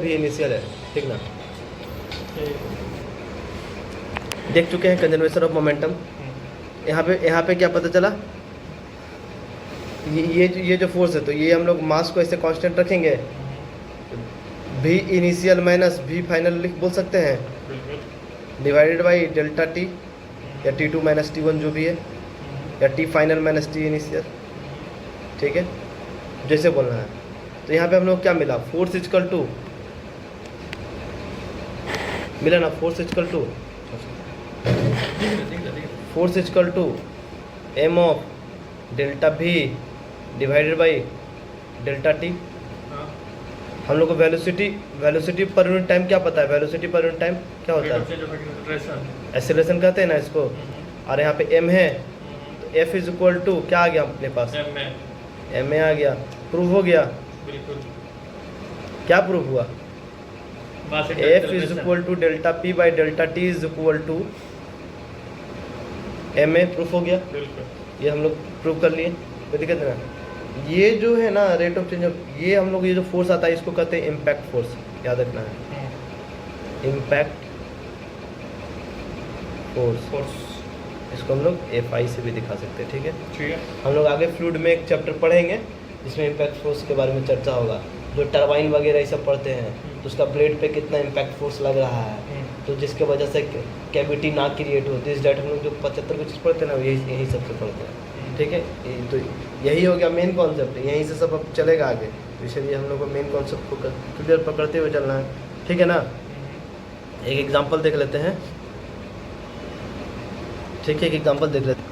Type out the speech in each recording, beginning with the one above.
भी इनिशियल है, ठीक ना। देख चुके हैं कंजर्वेशन ऑफ मोमेंटम। यहाँ पे क्या पता चला, ये जो फोर्स है, तो ये हम लोग मास को ऐसे कांस्टेंट रखेंगे, भी इनिशियल माइनस भी फाइनल लिख बोल सकते हैं, डिवाइडेड बाई डेल्टा टी या T2 माइनस T1 जो भी है, या T final minus T initial, ठीक है, जैसे बोलना है। तो यहाँ पे हम लोग क्या मिला, फोर्स इजकल टू मिला ना, force is equal to m of delta V divided by delta T। हम लोग को वेलोसिटी पर यूनिट टाइम क्या पता है, वेलोसिटी पर यूनिट टाइम क्या होता है, एक्सेलरेशन कहते हैं ना इसको। और यहाँ पे m है, तो F इज इक्वल टू क्या आ गया अपने पास, ma आ गया। प्रूव हो गया, बिल्कुल। क्या प्रूव हुआ, F is equal to delta P by delta T is equal to ma। Proof हो गया, ये हम लोग प्रूव कर लिए, कोई दिक्कत नहीं ना। ये जो है ना रेट ऑफ चेंज ऑफ, ये हम लोग ये जो फोर्स आता है इसको कहते हैं इम्पैक्ट फोर्स, याद रखना है, इम्पैक्ट फोर्स। इसको हम लोग FI से भी दिखा सकते हैं, ठीक है। हम लोग आगे फ्लूइड में एक चैप्टर पढ़ेंगे जिसमें इम्पैक्ट फोर्स के बारे में चर्चा होगा, जो टरबाइन वगैरह ये सब पढ़ते हैं, तो उसका ब्लेड पे कितना इम्पैक्ट फोर्स लग रहा है, तो जिसके वजह से कैविटी ना क्रिएट होती है। इस डायरेक्ट हम लोग जो 75 कुछ पढ़ते हैं ना, यही सबसे पढ़ते हैं, ठीक है। तो यही हो गया मेन कॉन्सेप्ट, यहीं से सब अब चलेगा आगे, तो इसलिए हम लोग को मेन कॉन्सेप्ट को क्लियर पकड़ते हुए चलना है, ठीक है ना। एक एग्जांपल देख लेते हैं, ठीक है, एक एग्जांपल देख लेते हैं।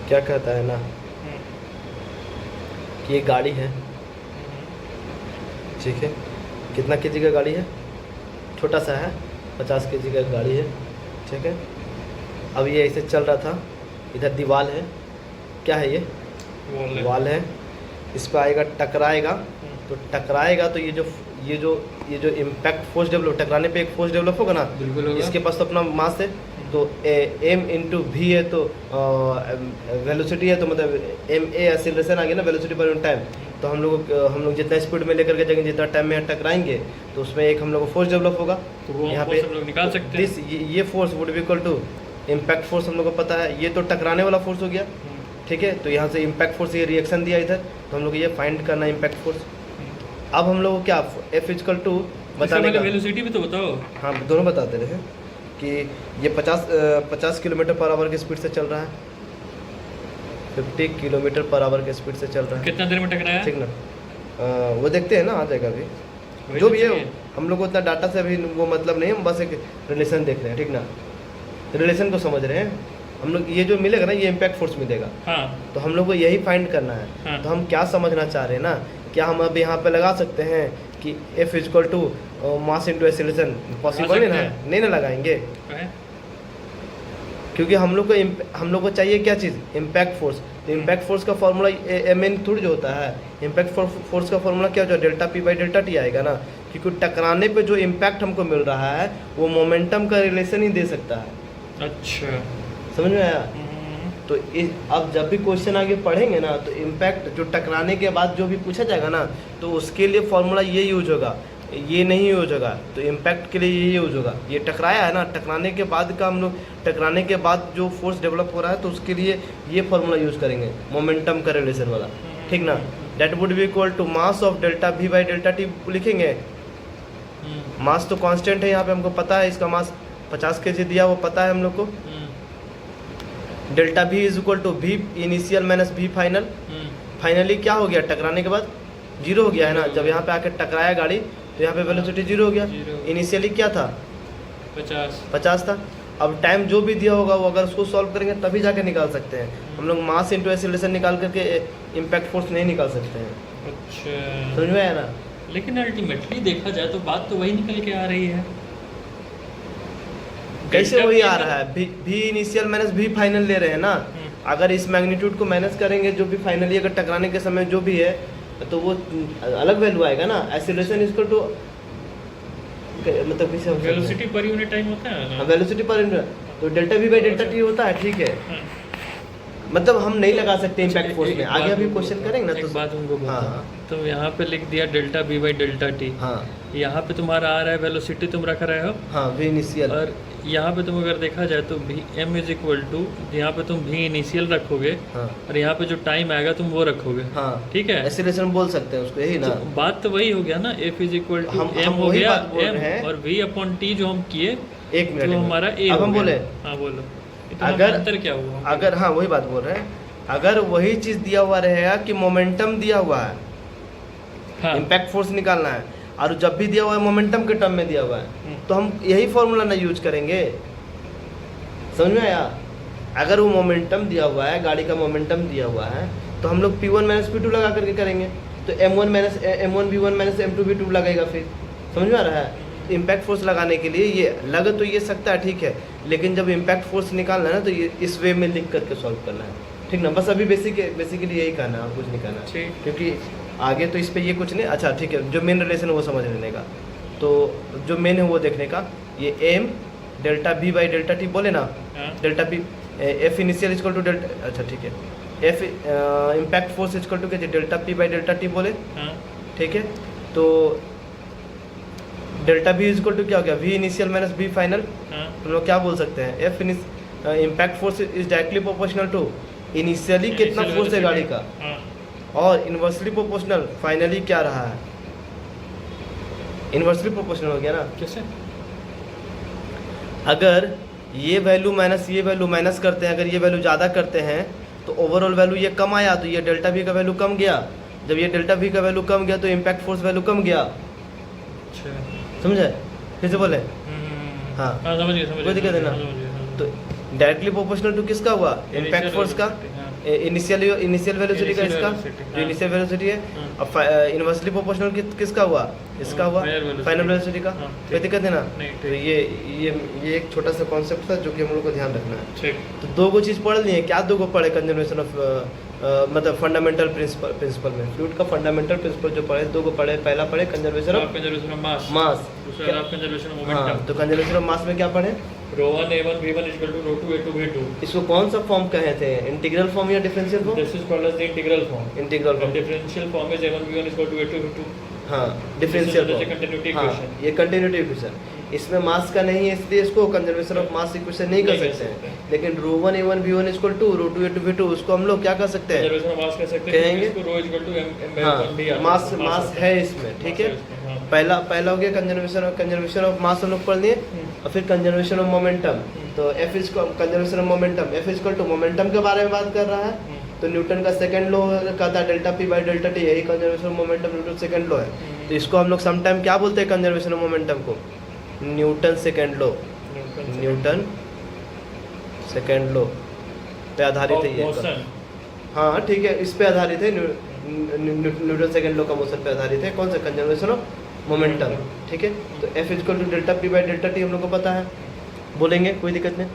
क्या कहता है ना कि ये गाड़ी है, ठीक है, कितना केजी का गाड़ी है, छोटा सा है, 50 केजी का गाड़ी है, ठीक है। अब ये ऐसे चल रहा था, इधर दीवार है, क्या है ये, वॉल है, इस पर आएगा, टकराएगा, तो ये जो इम्पैक्ट फोर्स डेवलप, टकराने पे एक फोर्स डेवलप होगा ना, इसके पास तो अपना मास है, तो m इंटू वी है, तो वेलोसिटी है, तो मतलब ma एक्सीलरेशन आ गया ना, वेलोसिटी पर यूनिट टाइम। तो हम लोग जितना स्पीड में लेकर के जाएंगे, जितना टाइम में टकराएंगे, तो उसमें एक हम लोग को फोर्स डेवलप होगा, तो यहाँ पे हम लोग निकाल सकते हैं। ये force would be equal to impact force, हम लोग को पता है, ये तो टकराने वाला फोर्स हो गया, ठीक है। तो यहाँ से इम्पैक्ट फोर्स, ये रिएक्शन दिया इधर, तो हम लोग ये फाइंड करना है इम्पैक्ट फोर्स। अब हम लोग को क्या, F इक्वल टू बताने का, वेलोसिटी भी तो बताओ। हाँ, दोनों बताते रहे कि ये 50 किलोमीटर पर आवर की स्पीड से चल रहा है, 50 किलोमीटर पर आवर की स्पीड से चल रहा है, कितना देर में टकराया, ठीक ना। वो देखते हैं ना, आ जाएगा अभी, जो भी है, हम लोग को इतना डाटा से अभी वो मतलब नहीं, हम बस एक रिलेशन देख रहे हैं, ठीक ना, रिलेशन को समझ रहे हैं हम लोग। ये जो मिलेगा ना, ये इम्पैक्ट फोर्स मिलेगा, हाँ। तो हम लोग को यही फाइंड करना है, हाँ। तो हम क्या समझना चाह रहे हैं ना, क्या हम अब यहाँ पे लगा सकते हैं कि F equal to mass into acceleration, possible नहीं ना, नहीं ना लगाएंगे, क्योंकि हम लोग को चाहिए क्या चीज़, इम्पैक्ट फोर्स। तो इम्पैक्ट फोर्स का फॉर्मूला mn थोड़ी जो होता है, इम्पैक्ट फोर्स का फॉर्मूला क्या होता है, delta P by delta T आएगा ना, क्योंकि टकराने पे जो इम्पैक्ट हमको मिल रहा है वो मोमेंटम का रिलेशन ही दे सकता है। अच्छा, समझ में आया। तो अब जब भी क्वेश्चन आगे पढ़ेंगे ना, तो इम्पैक्ट जो टकराने के बाद जो भी पूछा जाएगा ना, तो उसके लिए फॉर्मूला ये यूज होगा, ये नहीं यूज होगा। तो इम्पैक्ट के लिए ये यूज होगा, ये टकराया है ना, टकराने के बाद का हम लोग, टकराने के बाद जो फोर्स डेवलप हो रहा है, तो उसके लिए ये फॉर्मूला यूज करेंगे, मोमेंटम का रिलेशन वाला, ठीक ना। That would be equal to mass of delta V by delta T लिखेंगे। मास तो कांस्टेंट है, यहाँ पे हमको पता है, इसका मास 50 kg दिया, वो पता है हम लोग को। Delta V is equal to V initial minus V final. Finally क्या हो गया, टकराने के बाद 0 हो गया है ना, जब यहाँ पे आके टकराया गाड़ी, तो यहाँ पे वेलोसिटी 0 हो गया। इनिशियली क्या था, 50 था। अब टाइम जो भी दिया होगा, वो अगर उसको सॉल्व करेंगे तभी जाके निकाल सकते हैं हम लोग। मास इंटू एक्सीलरेशन निकाल करके इम्पैक्ट फोर्स नहीं निकाल सकते हैं। अच्छा, समझ में आया ना। लेकिन अल्टीमेटली देखा जाए तो बात तो वही निकल के आ रही है। कैसे वही आ रहा है, भी इनिशियल माइनस भी फाइनल ले रहे हैं ना, अगर इस मैग्नीट्यूड को माइनस करेंगे जो भी फाइनली अगर टकराने के समय जो भी है तो वो अलग वैल्यू आएगा ना। एक्सीलरेशन इक्वल टू मतलब किसे वेलोसिटी पर यूनिट टाइम होता है ना। वेलोसिटी पर तो delta we by delta T होता है, ठीक है। हाँ। मतलब हम नहीं लगा सकते इम्पैक्ट फोर्स एक में, आगे बात अभी उनको क्वेश्चन बताओ, करेंगे ना एक तो। बात उनको हाँ बताओ। हाँ तो यहाँ पे लिख दिया delta B by delta T, हाँ यहाँ पे तुम्हारा आ रहा है वेलोसिटी तुम रख रहे हो, हाँ वी इनिशियल, और यहाँ पे तुम अगर देखा जाए तो भी एम इज इक्वल टू, यहाँ पे तुम भी इनिशियल रखोगे हाँ और यहाँ पे जो टाइम आएगा तुम वो रखोगे। हाँ ठीक है, एक्सीलरेशन बोल सकते हैं उसको, यही ना। तो बात तो वही हो गया ना, एफ इज इक्वल टू हम एम हो वही गया बात बोल एम, रहे हैं। और वी अपॉन टी जो हम किए एक मिनट तो में। हमारा ए अब हो हम गया। बोले हाँ बोलो, इतना अगर अंतर क्या हुआ? अगर हाँ वही बात बोल रहे हैं, अगर वही चीज़ दिया हुआ रहेगा कि मोमेंटम दिया हुआ है, हाँ इम्पैक्ट फोर्स निकालना है, और जब भी दिया हुआ है मोमेंटम के टर्म में दिया हुआ है, तो हम यही फॉर्मूला ना यूज करेंगे। समझ में आया? अगर वो मोमेंटम दिया हुआ है, गाड़ी का मोमेंटम दिया हुआ है, तो हम लोग P1 माइनस P2 लगा करके करेंगे, तो M1 minus M1 V1 minus M2 V2 लगेगा। फिर समझ में आ रहा है? इम्पैक्ट फोर्स लगाने के लिए ये लग तो ये सकता है, ठीक है, लेकिन जब इम्पैक्ट फोर्स निकालना है ना तो ये इस वे में लिख करके सॉल्व करना है, ठीक ना। बस अभी बेसिकली यही कहना है, और कुछ नहीं कहना है, ठीक। क्योंकि आगे तो इस पे ये कुछ नहीं। अच्छा ठीक है, जो मेन रिलेशन है वो समझ लेने का, तो जो मेन है वो देखने का। ये M delta B by delta T बोले ना, हाँ। Delta B F initial equal to delta, अच्छा ठीक है, F impact force equal to क्या, delta P by delta T बोले, हाँ। ठीक है। तो डेल्टा बी इक्वल टू क्या हो गया, V initial minus B final. हाँ। हम लोग क्या बोल सकते हैं, F impact force is directly proportional to initially कितना Initial फोर्स है velocity। गाड़ी का, हाँ। और इन्वर्सली प्रोपोर्शनल फाइनली क्या रहा है, इन्वर्सली प्रोपोर्शनल हो गया ना। कैसे? अगर ये वैल्यू माइनस ये वैल्यू माइनस करते हैं, अगर ये वैल्यू ज़्यादा करते हैं तो ओवरऑल वैल्यू ये कम आया, तो ये डेल्टा वी का वैल्यू कम गया। जब ये डेल्टा वी का वैल्यू कम गया तो इम्पैक्ट फोर्स वैल्यू कम गया। अच्छा। समझे? फिर से बोले, हाँ हाँ समझ गए, कोई दिक्कत है ना। तो डायरेक्टली प्रोपोर्शनल टू किसका हुआ, इम्पैक्ट फोर्स का, इनिशियल वेलोसिटी का, इसका जो इनिशियल वेलोसिटी है। अब इन्वर्सली प्रोपोर्शनल किसका हुआ, इसका हुआ, फाइनल वेलोसिटी का। कोई दिक्कत है ना। तो ये एक छोटा सा कॉन्सेप्ट था जो कि हम लोग को ध्यान रखना है। ठीक। तो दो को चीज़ पढ़ लिए, क्या दो को पढ़े, कंजर्वेशन ऑफ मतलब फंडामेंटल प्रिंसिपल में फ्लूइड का फंडामेंटल प्रिंसिपल जो पढ़े, दो को पढ़े। पहला पढ़े कंजर्वेशन ऑफ मास, दूसरा कंजर्वेशन ऑफ हाँ, मोमेंटम। तो कंजर्वेशन ऑफ मास में क्या पढ़े, ρ1 a1 v1 equal to ρ2 a2 v2। इसको कौन सा फॉर्म कहे थे, इंटीग्रल फॉर्म या differential form? This is called as the integral form. Integral form, differential form is a1 v1 equal to a2 v2। हाँ differential This is form, a continuity हाँ equation। ये continuity equation. इसमें mass का नहीं है इसलिए इसको कंजर्वेशन ऑफ मास इक्वेशन नहीं कर सकते हैं, लेकिन ρ1 a1 v1 equal to ρ2 a2 v2 उसको हम लोग क्या कर सकते हैं, कंजर्वेशन ऑफ मास कह सकते हैं, कहेंगे? इसको ρ इक्वल टू m हाँ m/1 d मास है इसमें, ठीक है। हाँ। पहला हो गया कंजर्वेशन ऑफ मास हम लोग पढ़ लिए, और फिर कंजर्वेशन ऑफ मोमेंटम। तो F is conservation of momentum, F equal to momentum के बारे में बात कर रहा है। तो न्यूटन का सेकंड लॉ का था delta P by delta T, यही conservation of momentum Newton second law है। तो इसको हम लोग समटाइम क्या बोलते हैं कंजर्वेशन ऑफ मोमेंटम को, Newton second law, Newton second law पे आधारित है ये। हाँ ठीक है, इस पे आधारित है, न्यूटन सेकंड लॉ का मोशन पे आधारित है। कौन सा, कंजर्वेशन ऑफ मोमेंटम, ठीक है। तो F equal to delta P by delta T हम लोग को पता है, बोलेंगे कोई दिक्कत नहीं।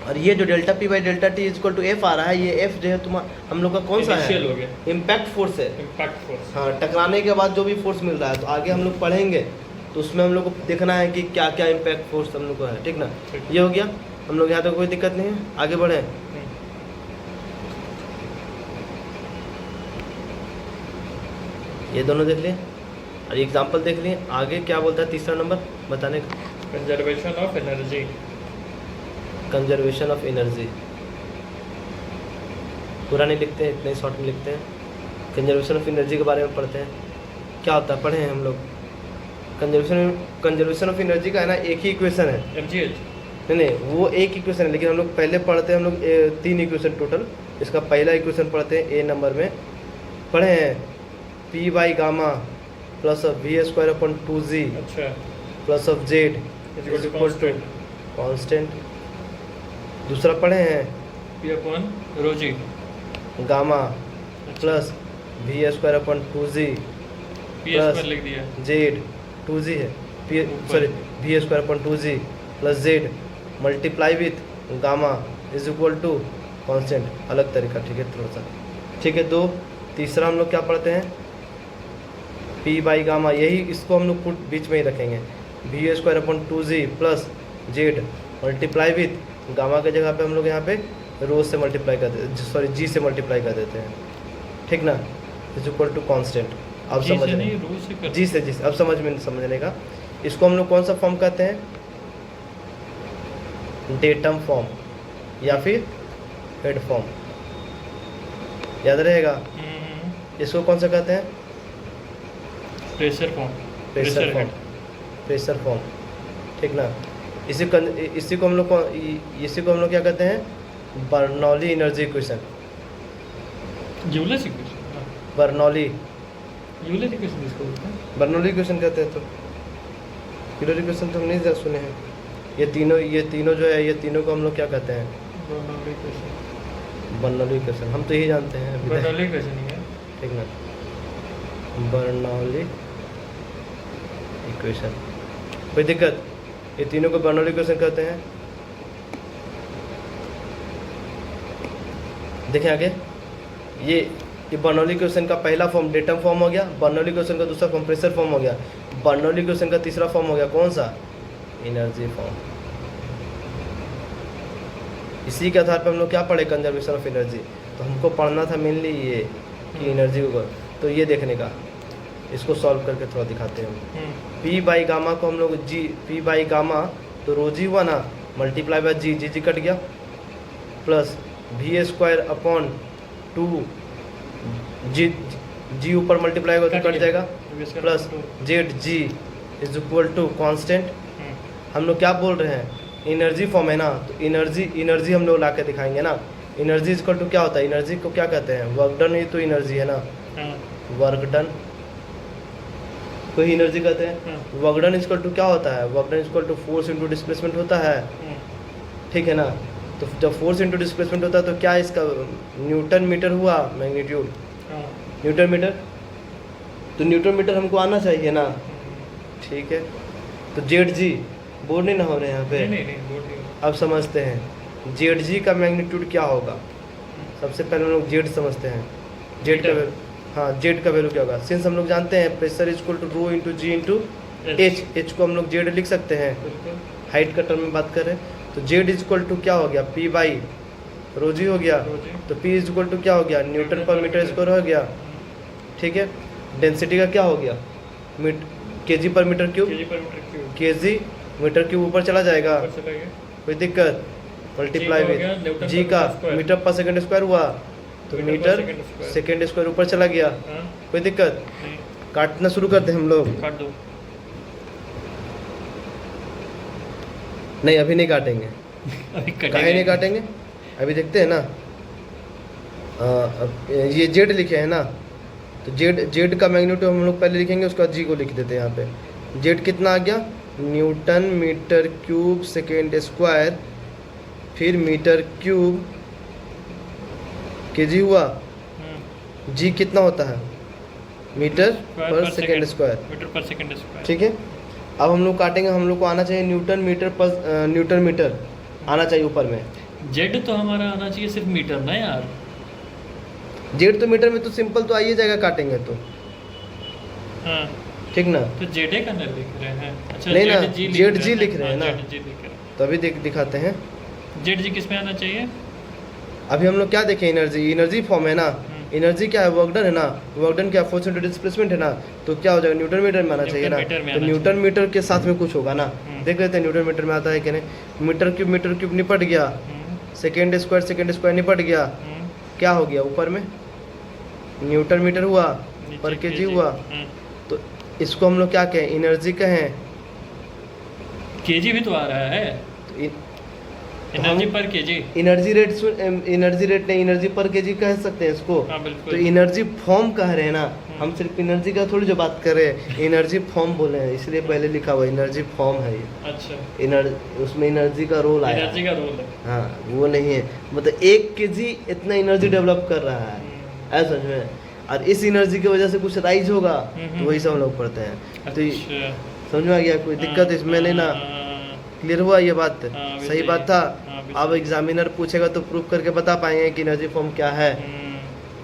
और ये जो delta P by delta T equal to F आ रहा है, ये एफ जो है तुम्हारा हम लोग का कौन सा है, इम्पैक्ट फोर्स है, इम्पैक्ट फोर्स। हाँ टकराने के बाद जो भी फोर्स मिल रहा है, तो आगे हम लोग पढ़ेंगे तो उसमें हम लोग को देखना है कि क्या क्या इम्पैक्ट फोर्स हम लोग को है, ठीक ना। ये हो गया, हम लोग यहाँ तक कोई दिक्कत नहीं है, आगे बढ़े। ये दोनों देख लिए और एग्जाम्पल देख लिए, आगे क्या बोलता है तीसरा नंबर बताने का, conservation of energy. Conservation of energy पूरा नहीं लिखते हैं, इतने शॉर्ट में लिखते हैं। कंजर्वेशन ऑफ एनर्जी के बारे में पढ़ते हैं, क्या होता है, पढ़े हैं हम लोग। कंजर्वेशन ऑफ एनर्जी का है ना एक ही इक्वेशन है, mgh। नहीं वो एक इक्वेशन है, लेकिन हम लोग पहले पढ़ते हैं, हम लोग 3 इक्वेशन टोटल। इसका पहला इक्वेशन पढ़ते हैं, ए नंबर में पढ़े हैं, P by gamma plus of V square upon 2g अच्छा plus of Z equal to constant. दूसरा पढ़े हैं p upon rho g gamma plus V square upon 2g p square लिख दिया, जेड 2g है, P sorry V square upon 2g plus Z multiply with gamma is equal to constant अलग तरीका, ठीक है थोड़ा सा, ठीक है। दो, तीसरा हम लोग क्या पढ़ते हैं, पी बाई गामा, यही इसको हम लोग पुट बीच में ही रखेंगे, V square upon 2g plus Z multiply with gamma के जगह पे हम लोग यहाँ पे रो से मल्टीप्लाई कर देते, सॉरी जी से मल्टीप्लाई कर देते हैं, ठीक ना, इज इक्वल टू कांस्टेंट। अब समझ जी से अब समझने का, इसको हम लोग कौन सा फॉर्म कहते हैं, डेटम फॉर्म या फिर हेड फॉर्म, याद रहेगा। इसको कौन सा कहते हैं, प्रेशर फॉर्म, प्रेशर फॉर्म, ठीक ना। इसी को हम लोग क्या कहते हैं, Bernoulli energy equation, Euler equation, Bernoulli Euler equation इसको बोलते हैं, बर्नौली इक्वेशन कहते हैं। तो यूलर इक्वेशन तो हम नहीं ज़्यादा सुने हैं। ये तीनों जो है, ये तीनों को हम लोग क्या कहते हैं, बर्नौली इक्वेशन, बर्नौली इक्वेशन, हम तो यही जानते हैं अभी तक, बर्नौली इक्वेशन ही है, ठीक ना, बर्नौली इक्वेशन, कोई दिक्कत, ये तीनों को बर्नौली इक्वेशन कहते हैं। देखें आगे, ये बर्नौली इक्वेशन का पहला फॉर्म डेटम फॉर्म हो गया, बर्नौली इक्वेशन का दूसरा फॉर्म प्रेशर फॉर्म हो गया, बर्नौली इक्वेशन का तीसरा फॉर्म हो गया कौन सा, एनर्जी फॉर्म। इसी के आधार पर हम लोग क्या पढ़े, कंजर्वेशन ऑफ एनर्जी। तो हमको पढ़ना था मेनली ये कि एनर्जी को, तो ये देखने का, इसको सॉल्व करके थोड़ा दिखाते हैं हम। पी बाई गामा को हम लोग जी, पी बाई गामा तो रोजी हुआ ना, multiply by G, G cut गया, plus V square upon 2 G ऊपर मल्टीप्लाई होगा तो कट जाएगा, plus Z G is equal to constant. हम लोग क्या बोल रहे हैं, एनर्जी फॉर्म है ना, तो एनर्जी हम लोग ला के दिखाएंगे ना। एनर्जी इज इक्वल टू क्या होता है, एनर्जी को क्या कहते हैं, वर्क डन, ही तो एनर्जी है ना, वर्क डन को ही एनर्जी कहते हैं। Work done is equal to क्या होता है, work done is equal to force into displacement होता है, ठीक है ना। तो जब फोर्स इंटू डिस्प्लेसमेंट होता है तो क्या इसका न्यूटन मीटर हुआ, मैग्नीट्यूड न्यूटन मीटर, तो न्यूटन मीटर हमको आना चाहिए ना, ठीक है। तो जेड जी बोर्ड नहीं ना हो रहे हैं यहाँ पे, नहीं, अब समझते हैं जेड जी का मैग्नीट्यूड क्या होगा। सबसे पहले हम लोग जेड समझते हैं, जेड का, हाँ जेड का वैल्यू क्या होगा, सिंस हम लोग जानते हैं pressure is equal to rho into G into H को हम लोग जेड लिख सकते हैं, हाइट का टर्म में बात करें तो जेड इज इक्वल टू क्या हो गया, पी बाई रोजी हो गया, तो पी इज इक्वल टू क्या हो गया, न्यूटन पर मीटर स्क्वायर हो गया, ठीक है। डेंसिटी का क्या हो गया, KG per metre cube, KG metre cube ऊपर चला जाएगा, कोई दिक्कत, मल्टीप्लाई विद जी का मीटर पर सेकंड स्क्वायर हुआ तो मीटर सेकंड स्क्वायर ऊपर चला गया, कोई दिक्कत। काटना शुरू करते हैं हम लोग, काट दो, नहीं अभी नहीं काटेंगे, काहे नहीं काटेंगे, अभी देखते हैं ना। ये जेड लिखे हैं ना, तो जेड का मैग्नीट्यूड हम लोग पहले लिखेंगे, उसके बाद जी को लिख देते हैं यहाँ पे। जेड कितना आ गया, newton metre cube second square, फिर मीटर क्यूब केजी हुआ, जी कितना होता है, मीटर पर सेकेंड स्क्वायर, ठीक है। अब हम लोग काटेंगे, हम लोग को आना चाहिए न्यूटन मीटर आना चाहिए ऊपर में। जेड तो हमारा आना चाहिए सिर्फ मीटर ना यार, जेड तो मीटर में तो सिंपल तो आइए जाएगा काटेंगे तो, हाँ ठीक ना। तो जेड का लिख रहे हैं, अच्छा नहीं ना, जेड जी लिख रहे हैं ना, तो अभी दिखाते हैं जेड जी किस में आना चाहिए। अभी हम लोग क्या देखें, एनर्जी फॉर्म है ना, एनर्जी क्या है, वर्क डन है ना, वर्क डन क्या, फोर्स इंटू डिस्प्लेसमेंट है ना, तो क्या हो जाएगा, न्यूटन मीटर में आना चाहिए ना, तो न्यूटन मीटर के साथ में कुछ होगा ना, देख लेते हैं न्यूटन मीटर में आता है कि नहीं। मीटर क्यूब निपट गया, सेकेंड स्क्वायर निपट गया, क्या हो गया ऊपर में न्यूटन मीटर हुआ, पर केजी हुआ, तो इसको हम लोग क्या कहें, एनर्जी कहें, केजी भी तो आ रहा है, एनर्जी पर केजी, एनर्जी रेट नहीं, एनर्जी पर केजी कह सकते हैं इसको। तो एनर्जी फॉर्म कह रहे हैं ना, हम सिर्फ एनर्जी का थोड़ी जो बात कर रहे हैं, एनर्जी फॉर्म बोले हैं, इसलिए पहले लिखा हुआ एनर्जी फॉर्म है ये। अच्छा, उसमें एनर्जी का रोल आया, एनर्जी का रोल है, हाँ वो नहीं है, मतलब 1 केजी इतना एनर्जी डेवलप कर रहा है, ऐसा समझ में। और इस एनर्जी की वजह से कुछ राइज होगा तो वही सब हम लोग पढ़ते हैं। तो समझ में आ गया, कोई दिक्कत इसमें नहीं ना, क्लियर हुआ ये बात? हाँ, अभी सही सही बात है। था। हाँ, अभी अब सही है। एग्जामिनर पूछेगा तो प्रूफ करके बता पाएंगे कि एनर्जी फॉर्म क्या है।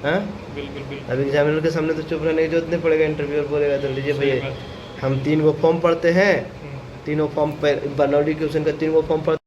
हैं? बिल्कुल बिल्कुल। अब एग्जामिनर के सामने तो चुप रहने की जरूरत नहीं पड़ेगा, इंटरव्यूअर बोलेगा तो लीजिए सही भैया बात। हम 3 गो फॉर्म पढ़ते हैं, हम्म। तीनों फॉर्म पर बर्नौली क्वेश्चन का 3 गो फॉर्म पढ़ते